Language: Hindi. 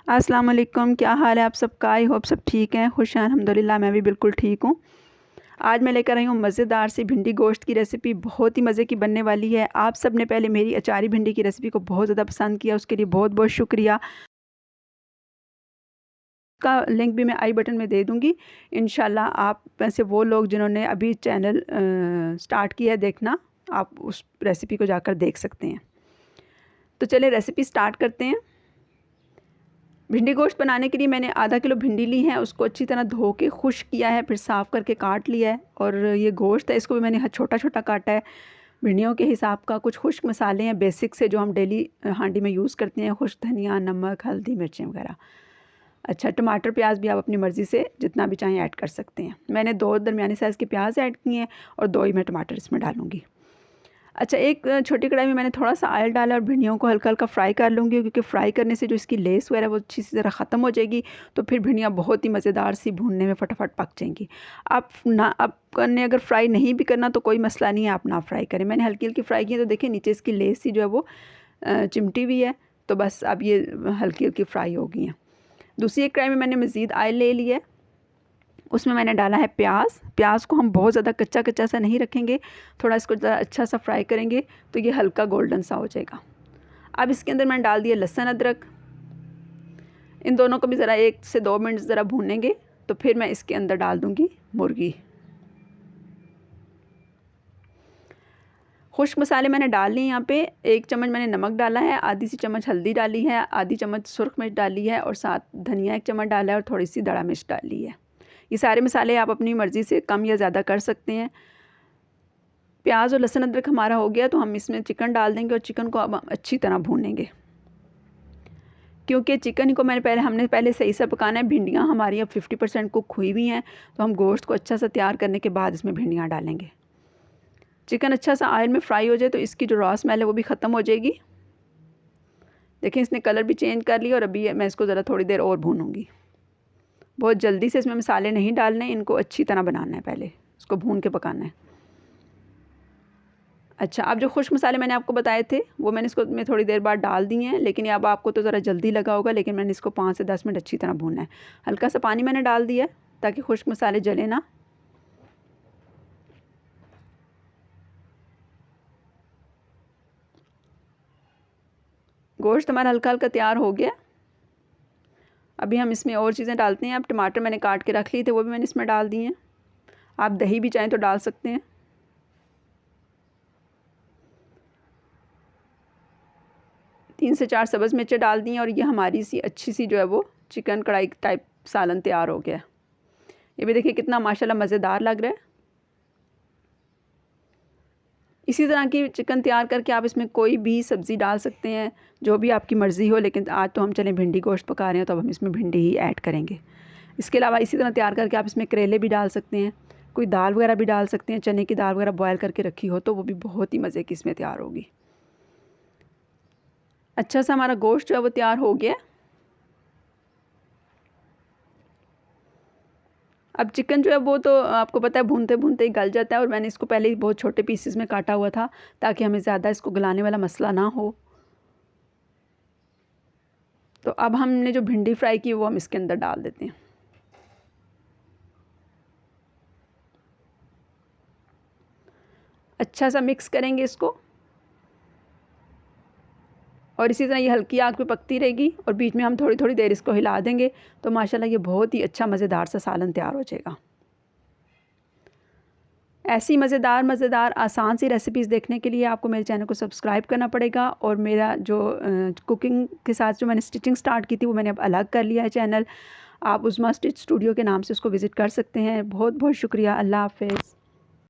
अस्सलाम वालेकुम, क्या हाल है आप सबका। आई होप सब ठीक हैं, खुश हैं। अल्हम्दुलिल्लाह मैं भी बिल्कुल ठीक हूँ। आज मैं लेकर आई हूँ मज़ेदार सी भिंडी गोश्त की रेसिपी, बहुत ही मज़े की बनने वाली है। आप सब ने पहले मेरी अचारी भिंडी की रेसिपी को बहुत ज़्यादा पसंद किया, उसके लिए बहुत बहुत शुक्रिया। का लिंक भी मैं आई बटन में दे दूँगी। इंशाल्लाह आप में से वो लोग जिन्होंने अभी चैनल स्टार्ट किया है देखना, आप उस रेसिपी को जाकर देख सकते हैं। तो चलिए रेसिपी स्टार्ट करते हैं। भिंडी गोश्त बनाने के लिए मैंने आधा किलो भिंडी ली है, उसको अच्छी तरह धो के खुश्क किया है, फिर साफ़ करके काट लिया है। और ये गोश्त है, इसको भी मैंने छोटा छोटा काटा है भिंडियों के हिसाब का। कुछ खुश्क मसाले हैं बेसिक से जो हम डेली हांडी में यूज़ करते हैं, खुश्क धनिया, नमक, हल्दी, मिर्चें वगैरह। अच्छा, टमाटर प्याज भी आप अपनी मर्ज़ी से जितना भी चाहें ऐड कर सकते हैं। मैंने 2 दरमियानी साइज़ के प्याज ऐड किए हैं और 2 ही मैं टमाटर इसमें डालूँगी। अच्छा, एक छोटी कढ़ाई में मैंने थोड़ा सा ऑयल डाला और भिंडियों को हल्का हल्का फ्राई कर लूँगी, क्योंकि फ्राई करने से जो इसकी लेस वगैरह वो अच्छी सी ज़रा ख़त्म हो जाएगी, तो फिर भिंडियाँ बहुत ही मज़ेदार सी भूनने में फटाफट पक जाएंगी। आपने अगर फ्राई नहीं भी करना तो कोई मसला नहीं है, आप ना फ्राई करें। मैंने हल्की हल्की फ्राई की है, तो देखिए नीचे इसकी लेस सी जो है वो चिमटी हुई है, तो बस अब ये हल्की हल्की फ्राई हो गई हैं। दूसरी एक कढ़ाई में मैंने मज़ीद ऑयल ले लिया है, उसमें मैंने डाला है प्याज को हम बहुत ज़्यादा कच्चा कच्चा सा नहीं रखेंगे, थोड़ा इसको ज़रा अच्छा सा फ्राई करेंगे तो ये हल्का गोल्डन सा हो जाएगा। अब इसके अंदर मैंने डाल दिया लहसुन अदरक, इन दोनों को भी ज़रा 1 से 2 मिनट ज़रा भूनेंगे, तो फिर मैं इसके अंदर डाल दूँगी मुर्गी। खुश्क मसाले मैंने डाल लिए यहाँ पे। 1 चम्मच मैंने नमक डाला है, आधी सी चम्मच हल्दी डाली है, आधी चम्मच सुरख मिर्च डाली है और साथ धनिया 1 चम्मच डाला है और थोड़ी सी दड़ा मिर्च डाली है। ये सारे मसाले आप अपनी मर्ज़ी से कम या ज़्यादा कर सकते हैं। प्याज और लहसुन अदरक हमारा हो गया, तो हम इसमें चिकन डाल देंगे और चिकन को अब अच्छी तरह भूनेंगे, क्योंकि चिकन को हमने पहले सही से पकाना है। भिंडियाँ हमारी अब 50% कुक हुई हुई हैं, तो हम गोश्त को अच्छा सा तैयार करने के बाद इसमें भिंडियाँ डालेंगे। चिकन अच्छा सा ऑयल में फ्राई हो जाए तो इसकी जो रॉ स्मेल है वो भी ख़त्म हो जाएगी। देखिए इसने कलर भी चेंज कर लिया और अभी मैं इसको ज़रा थोड़ी देर और भूनूंगी। बहुत जल्दी से इसमें मसाले नहीं डालने, इनको अच्छी तरह बनाना है, पहले इसको भून के पकाना है। अच्छा, अब जो खुश्क मसाले मैंने आपको बताए थे वो मैंने इसको में थोड़ी देर बाद डाल दिए हैं, लेकिन अब आपको तो ज़रा जल्दी लगा होगा, लेकिन मैंने इसको 5 से 10 मिनट अच्छी तरह भूनना है। हल्का सा पानी मैंने डाल दिया है ताकि खुश्क मसाले जले ना। गोश्त हमारा हल्का हल्का तैयार हो गया। अभी हम इसमें और चीज़ें डालते हैं। अब टमाटर मैंने काट के रख लिए थे, वो भी मैंने इसमें डाल दिए हैं। आप दही भी चाहें तो डाल सकते हैं। 3 से 4 सब्ज़ मिर्चें डाल दी हैं और ये हमारी सी अच्छी सी जो है वो चिकन कढ़ाई टाइप सालन तैयार हो गया। ये भी देखिए कितना माशाल्लाह मज़ेदार लग रहा है। इसी तरह की चिकन तैयार करके आप इसमें कोई भी सब्ज़ी डाल सकते हैं, जो भी आपकी मर्ज़ी हो, लेकिन आज तो हम चलें भिंडी गोश्त पका रहे हैं तो अब हम इसमें भिंडी ही ऐड करेंगे। इसके अलावा इसी तरह तैयार करके आप इसमें करेले भी डाल सकते हैं, कोई दाल वगैरह भी डाल सकते हैं, चने की दाल वगैरह बॉयल करके रखी हो तो वो भी बहुत ही मज़े की इसमें तैयार होगी। अच्छा सा हमारा गोश्त जो है वो तैयार हो गया। अब चिकन जो है वो तो आपको पता है भूनते भूनते ही गल जाता है, और मैंने इसको पहले ही बहुत छोटे पीसेस में काटा हुआ था ताकि हमें ज़्यादा इसको गलाने वाला मसला ना हो। तो अब हमने जो भिंडी फ्राई की वो हम इसके अंदर डाल देते हैं। अच्छा सा मिक्स करेंगे इसको, और इसी तरह ये हल्की आग पे पकती रहेगी और बीच में हम थोड़ी थोड़ी देर इसको हिला देंगे, तो माशाल्लाह ये बहुत ही अच्छा मज़ेदार सा सालन तैयार हो जाएगा। ऐसी मज़ेदार आसान सी रेसिपीज़ देखने के लिए आपको मेरे चैनल को सब्सक्राइब करना पड़ेगा, और मेरा जो कुकिंग के साथ जो मैंने स्टिचिंग स्टार्ट की थी वो मैंने अब अलग कर लिया है चैनल। आप उस्मा स्टिच स्टूडियो के नाम से उसको विज़िट कर सकते हैं। बहुत बहुत शुक्रिया। अल्लाह हाफ़िज़।